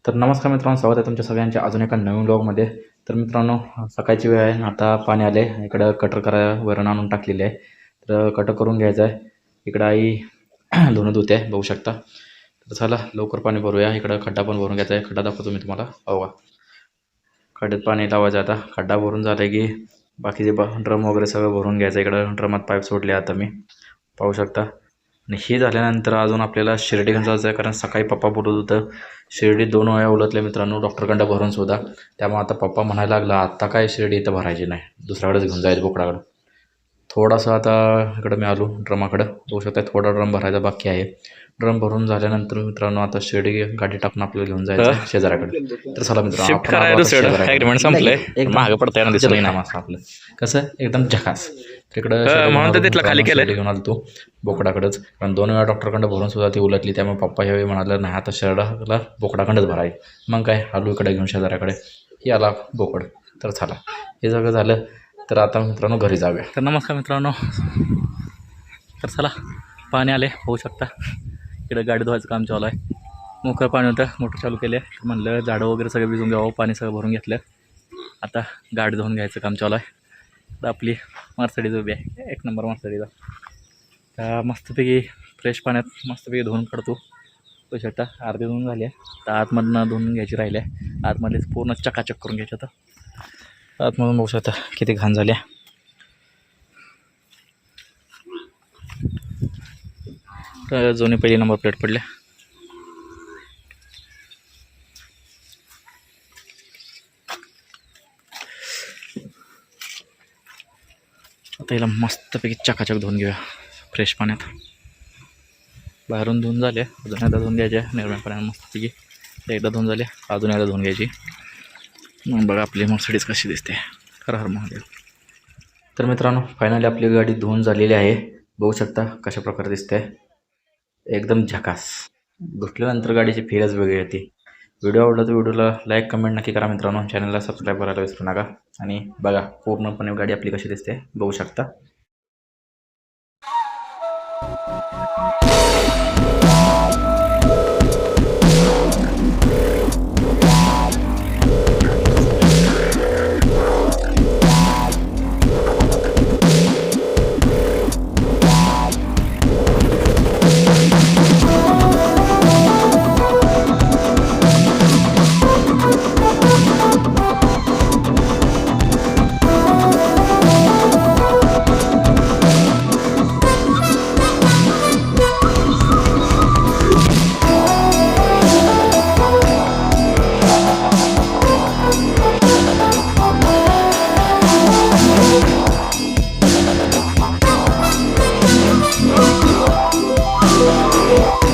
तर नमस्कार मित्रांनो, स्वागत आहे तुमच्या सगळ्यांच्या अजून एका नवीन ब्लॉगमध्ये. तर मित्रांनो, सकाळची वेळ आहे, आता पाणी आले. इकडं कटर वरण आणून टाकलेले आहे, तर कटर करून घ्यायचं आहे. इकडं आई धुणं धुते आहे, बघू शकता. तर चला लवकर पाणी भरूया. इकडं खड्डा पण भरून घ्यायचा आहे. खड्डा दाखवतो मी तुम्हाला. बघा, खड्ड्यात पाणी लावायचं. आता खड्डा भरून झालं की बाकीचे ड्रम वगैरे सगळं भरून घ्यायचं. इकडं ड्रमात पाईप सोडले आता मी, पाहू शकता. आणि हे झाल्यानंतर अजून आपल्याला शिर्डी घेऊन जायचं आहे, कारण सकाळी पप्पा बोलत होतं शिर्डी 2 वेळा उलटले मित्रांनो, डॉक्टरकडं भरून सुद्धा. त्यामुळे आता पप्पा म्हणायला लागला आत्ता काय शिर्डी इथं भरायची नाही, दुसऱ्याकडेच घेऊन जायचं बोकडाकडं. थोडासा आता इकडं मी आलो ड्रमाकडं, बघू शकता. थोडा ड्रम भरायचा बाकी आहे. ड्रम भरून झाल्यानंतर मित्रांनो आता शिर्डी गाडी टाकून आपल्याला घेऊन जायचं शेजाऱ्याकडे. तर चला मित्रांनो, मागं पडता आपलं कसं एकदम झकास. तिकडं खाली केलं घेऊन आलो तो बोकडाकडेच, कारण 2 वेळा डॉक्टरकडं भरून सुद्धा ती उलटली. त्यामुळे पप्पा ह्यावेळी म्हणाला नाही आता शहराला बोकडाकडंच भराय. मग काय आलू इकडे घेऊन शेजाऱ्याकडे, ही आला बोकड. तर चला, हे सगळं झालं तर आता मित्रांनो घरी जाऊया. तर नमस्कार मित्रांनो, तर चला पाणी आले, होऊ शकता. इकडे गाडी धुवायचं काम चालू आहे. मोकळं पाणी होतं, मोटर चालू केले. म्हणलं झाडं वगैरे सगळं भिजून घ्यावं, पाणी सगळं भरून घेतलं. आता गाडी धुवून घ्यायचं काम चालू आहे. तर आपली मर्सिडीज उभी आहे, 1 नंबर मर्सिडीज. तर मस्तपैकी फ्रेश पाण्यात मस्तपैकी धुवून काढतो. होऊ शकता अर्धी धुवून झाली आहे. तर आतमधनं धुवून घ्यायची राहिली आहे. आतमध्येच पूर्ण चकाचक करून घ्यायचं. तर आतमधून बघू शकता किती घाण झाली आहे. तर जुनी पहिली नंबर प्लेट पडल्या. आता हिला मस्तपैकी चकाचक धुवून घेऊया फ्रेश पाण्यात. बाहेरून धुवून झाले, अजून एकदा धुवून घ्यायचे निर्मळ पाण्यात मस्तपैकी. एकदा धुवून झाले, अजून एकदा धुवून घ्यायची. मग बघा आपली मर्सिडीज कशी दिसते. हर हर महादेव. तर मित्रांनो, फायनली आपली गाडी धुवून झालेली आहे. बघू शकता कशा प्रकारे दिसते, एकदम झकास. धुतल्यानंतर गाडीची फेरच वेगळी येते. व्हिडिओ आवडला तर व्हिडिओला लाईक कमेंट नक्की करा मित्रांनो. चॅनलला सबस्क्राईब करायला विसरू नका. आणि बघा पूर्णपणे गाडी आपली कशी दिसते, बघू शकता.